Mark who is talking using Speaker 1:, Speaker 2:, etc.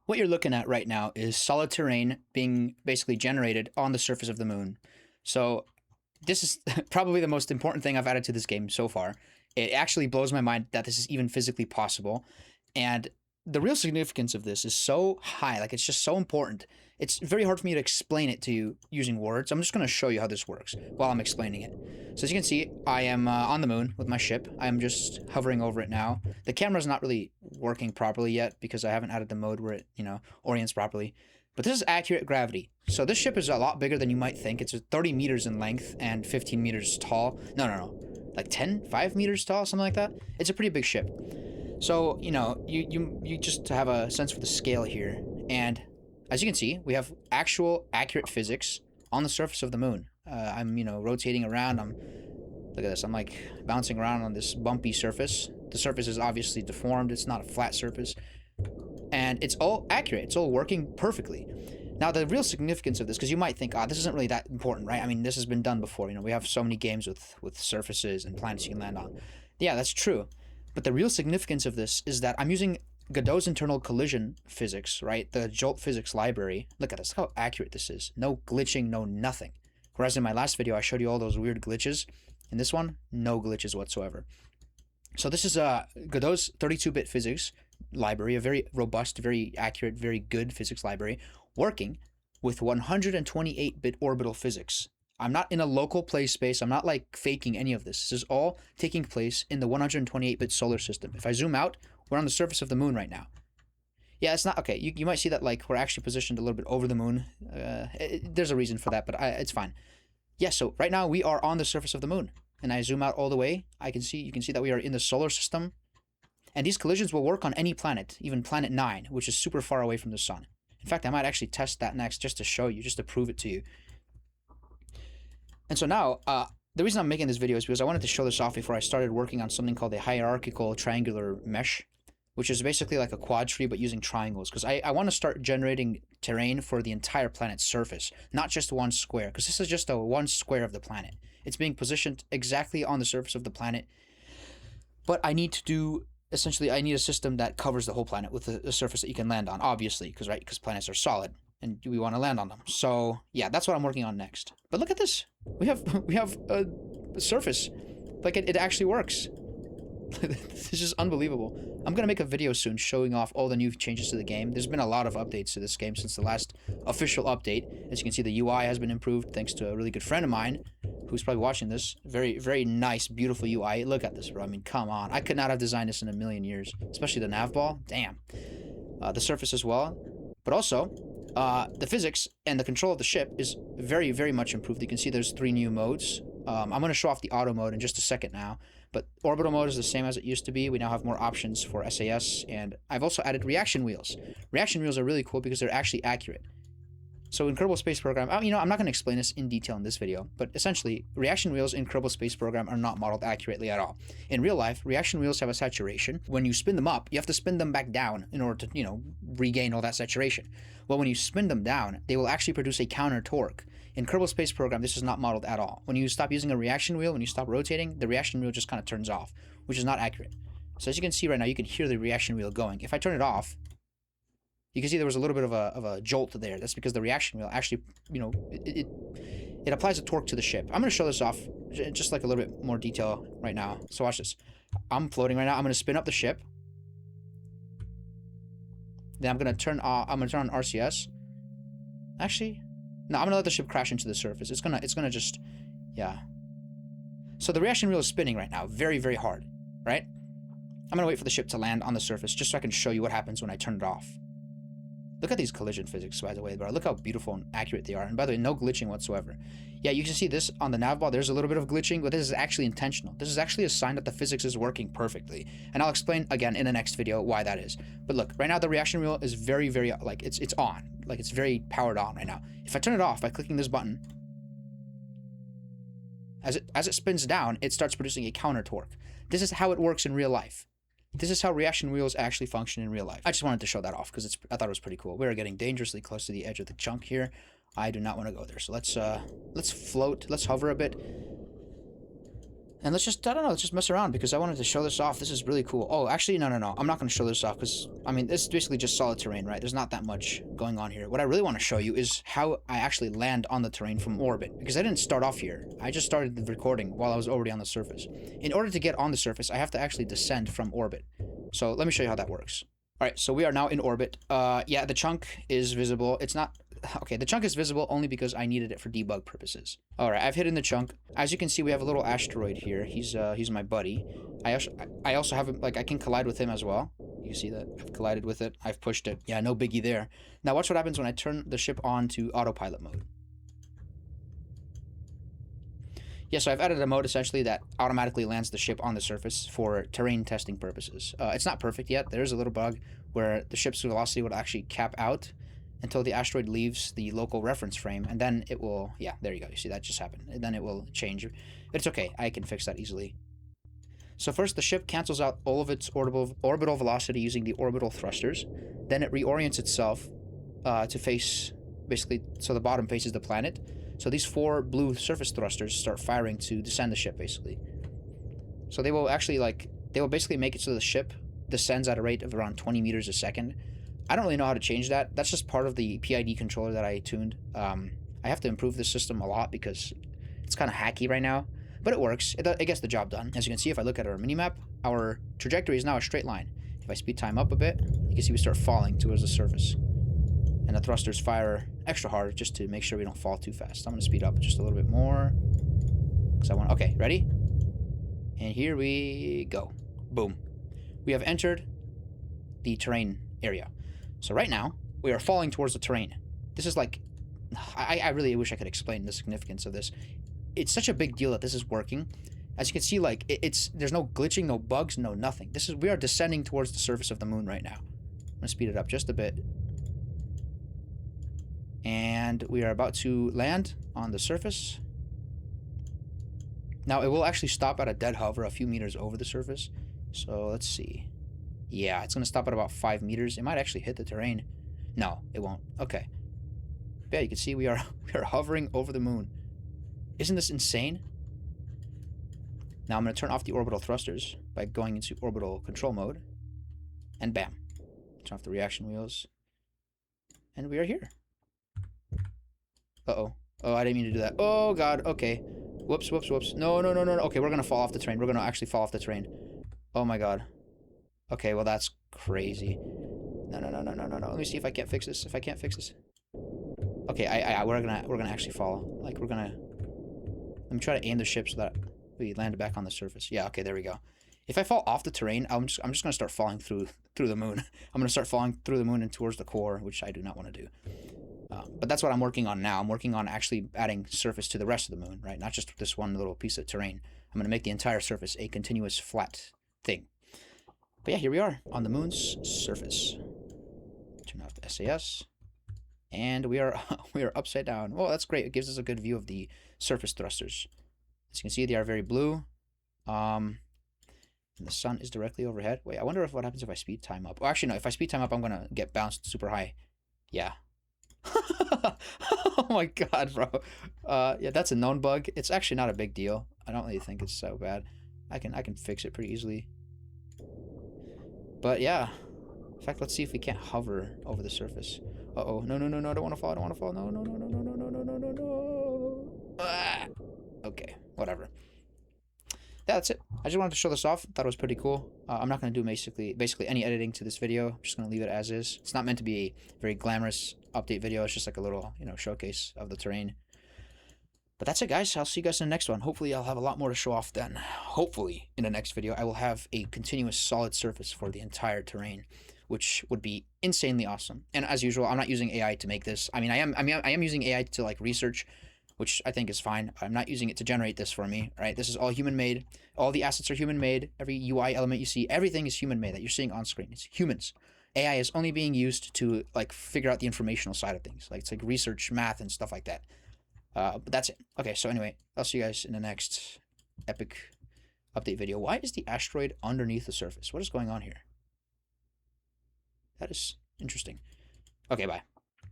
Speaker 1: What you're looking at right now is solid terrain being basically generated on the surface of the moon. So this is probably the most important thing I've added to this game so far. It actually blows my mind that this is even physically possible. And the real significance of this is so high, like it's just so important. It's very hard for me to explain it to you using words. I'm just going to show you how this works while I'm explaining it. So as you can see, I am on the moon with my ship. I'm just hovering over it now. The camera's not really working properly yet because I haven't added the mode where it, orients properly. But this is accurate gravity. So this ship is a lot bigger than you might think. It's 30 meters in length and 15 meters tall. No. Like 5 meters tall, something like that. It's a pretty big ship. So, you just have a sense for the scale here. And as you can see, we have actual accurate physics on the surface of the moon. I'm, rotating around. Look at this. I'm like bouncing around on this bumpy surface. The surface is obviously deformed. It's not a flat surface. And it's all accurate. It's all working perfectly. Now, the real significance of this, because you might think, this isn't really that important, right? I mean, this has been done before. We have so many games with surfaces and planets you can land on. Yeah, that's true. But the real significance of this is that I'm using Godot's internal collision physics, right? The Jolt physics library. Look at this. Look how accurate this is. No glitching, no nothing. Whereas in my last video, I showed you all those weird glitches. In this one, no glitches whatsoever. So this is Godot's 32-bit physics library, a very robust, very accurate, very good physics library, working with 128-bit orbital physics. I'm not in a local place space. I'm not like faking any of this. This is all taking place in the 128-bit solar system. If I zoom out, we're on the surface of the moon right now. Yeah, it's not okay. You might see that like we're actually positioned a little bit over the moon. There's a reason for that, but it's fine. Yeah, so right now we are on the surface of the moon, and I zoom out all the way. You can see that we are in the solar system, and these collisions will work on any planet, even planet 9, which is super far away from the sun. In fact, I might actually test that next just to show you, just to prove it to you. And so now, the reason I'm making this video is because I wanted to show this off before I started working on something called a hierarchical triangular mesh, which is basically like a quad tree but using triangles, because I want to start generating terrain for the entire planet's surface, not just one square, because this is just a one square of the planet. It's being positioned exactly on the surface of the planet, but I need to do, essentially, I need a system that covers the whole planet with a surface that you can land on, obviously, because planets are solid, and we want to land on them. So yeah, that's what I'm working on next. But look at this. We have a surface. Like it actually works. This is just unbelievable. I'm gonna make a video soon showing off all the new changes to the game. There's been a lot of updates to this game since the last official update. As you can see, the UI has been improved thanks to a really good friend of mine who's probably watching this. Very, very nice, beautiful UI. Look at this, bro. I mean, come on. I could not have designed this in a million years. Especially the nav ball. Damn. The surface as well. But also, the physics and the control of the ship is very, very much improved. You can see there's 3 new modes. I'm going to show off the auto mode in just a second now. But orbital mode is the same as it used to be. We now have more options for SAS. And I've also added reaction wheels. Reaction wheels are really cool because they're actually accurate. So in Kerbal Space Program, I'm not going to explain this in detail in this video, but essentially, reaction wheels in Kerbal Space Program are not modeled accurately at all. In real life, reaction wheels have a saturation. When you spin them up, you have to spin them back down in order to, regain all that saturation. Well, when you spin them down, they will actually produce a counter torque. In Kerbal Space Program, this is not modeled at all. When you stop using a reaction wheel, when you stop rotating, the reaction wheel just kind of turns off, which is not accurate. So as you can see right now, you can hear the reaction wheel going. If I turn it off, you can see there was a little bit of a jolt there. That's because the reaction wheel actually, it applies a torque to the ship. I'm going to show this off just like a little bit more detail right now. So watch this. I'm floating right now. I'm going to spin up the ship. Then I'm going to turn on RCS. Actually, no, I'm going to let the ship crash into the surface. It's going to just, yeah. So the reaction wheel is spinning right now very, very hard, right? I'm going to wait for the ship to land on the surface just so I can show you what happens when I turn it off. Look at these collision physics, by the way, bro. Look how beautiful and accurate they are. And by the way, no glitching whatsoever. Yeah, you can see this on the nav ball. There's a little bit of glitching, but this is actually intentional. This is actually a sign that the physics is working perfectly. And I'll explain again in the next video why that is. But look, right now the reaction wheel is very, very, like, it's on. Like, it's very powered on right now. If I turn it off by clicking this button, as it spins down, it starts producing a counter torque. This is how it works in real life. This is how reaction wheels actually function in real life. I just wanted to show that off because I thought it was pretty cool. We're getting dangerously close to the edge of the chunk here. I do not want to go there. So let's float. Let's hover a bit. And let's just, I don't know, let's just mess around because I wanted to show this off. This is really cool. Oh, actually, no. I'm not going to show this off because, I mean, this is basically just solid terrain, right? There's not that much going on here. What I really want to show you is how I actually land on the terrain from orbit, because I didn't start off here. I just started the recording while I was already on the surface. In order to get on the surface, I have to actually descend from orbit. So let me show you how that works. All right, so we are now in orbit. Yeah, the chunk is visible. It's not... Okay, the chunk is visible only because I needed it for debug purposes. All right, I've hidden the chunk. As you can see, we have a little asteroid here. He's my buddy. I also have him, like, I can collide with him as well. You can see that I've collided with it. I've pushed it. Yeah, no biggie there. Now watch what happens when I turn the ship on to autopilot mode. Yeah, so I've added a mode essentially that automatically lands the ship on the surface for terrain testing purposes. It's not perfect yet. There's a little bug where the ship's velocity would actually cap out until the asteroid leaves the local reference frame, and then it will... Yeah, there you go. You see, that just happened. And then it will change. But it's okay. I can fix that easily. So first, the ship cancels out all of its orbital velocity using the orbital thrusters. Then it reorients itself to face... Basically, so the bottom faces the planet. So these 4 blue surface thrusters start firing to descend the ship, basically. So they will actually, like... They will basically make it so the ship descends at a rate of around 20 meters a second. I don't really know how to change that. That's just part of the PID controller that I tuned. I have to improve this system a lot because it's kind of hacky right now. But it works. It gets the job done. As you can see, if I look at our minimap, our trajectory is now a straight line. If I speed time up a bit, you can see we start falling towards the surface. And the thrusters fire extra hard just to make sure we don't fall too fast. I'm going to speed up just a little bit more. Because I want... Okay, ready? And here we go. Boom. We have entered the terrain area. So right now, we are falling towards the terrain. This is like... I really wish I could explain the significance of this. It's such a big deal that this is working. As you can see, like, there's no glitching, no bugs, no nothing. We are descending towards the surface of the moon right now. I'm going to speed it up just a bit. And we are about to land on the surface. Now, it will actually stop at a dead hover a few meters over the surface. So, let's see. Yeah, it's going to stop at about 5 meters. It might actually hit the terrain. No, it won't. Okay. Yeah, you can see we are hovering over the moon. Isn't this insane? Now I'm going to turn off the orbital thrusters by going into orbital control mode. And bam. Turn off the reaction wheels. And we are here. Uh-oh. Oh, I didn't mean to do that. Oh, God. Okay. Whoops. No. Okay, we're going to fall off the terrain. We're going to actually fall off the terrain. Oh, my God. Okay, well, that's crazy. No. Let me see if I can't fix this. Okay, we're gonna actually fall. Like, we're gonna... Let me try to aim the ship so that we land back on the surface. Yeah, okay, there we go. If I fall off the terrain, I'm just gonna start falling through the moon. I'm gonna start falling through the moon and towards the core, which I do not want to do. But that's what I'm working on now. I'm working on actually adding surface to the rest of the moon, right? Not just this one little piece of terrain. I'm gonna make the entire surface a continuous flat thing. But yeah, here we are on the moon's surface. Turn off the SAS. And we are upside down. Well, that's great. It gives us a good view of the surface thrusters. As you can see, they are very blue. And the sun is directly overhead. Wait, I wonder what happens if I speed time up. Well, actually, no. If I speed time up, I'm going to get bounced super high. Yeah. Oh my God, bro. Yeah, that's a known bug. It's actually not a big deal. I don't really think it's so bad. I can fix it pretty easily. But yeah. In fact, let's see if we can't hover over the surface. Uh-oh. No. I don't want to fall. No. Ah. Okay. Whatever. Yeah, that's it. I just wanted to show this off. Thought it was pretty cool. I'm not going to do basically any editing to this video. I'm just going to leave it as is. It's not meant to be a very glamorous update video. It's just like a little, showcase of the terrain. But that's it, guys. I'll see you guys in the next one. Hopefully, I'll have a lot more to show off then. Hopefully, in the next video, I will have a continuous solid surface for the entire terrain, which would be insanely awesome. And as usual, I'm not using AI to make this. I mean, I am using AI to like research, which I think is fine. I'm not using it to generate this for me, right? This is all human-made. All the assets are human-made. Every UI element you see, everything is human-made that you're seeing on screen. It's humans. AI is only being used to like figure out the informational side of things. Like it's like research, math, and stuff like that. But that's it. Okay, so anyway, I'll see you guys in the next epic update video. Why is the asteroid underneath the surface? What is going on here? That is interesting. Okay, bye.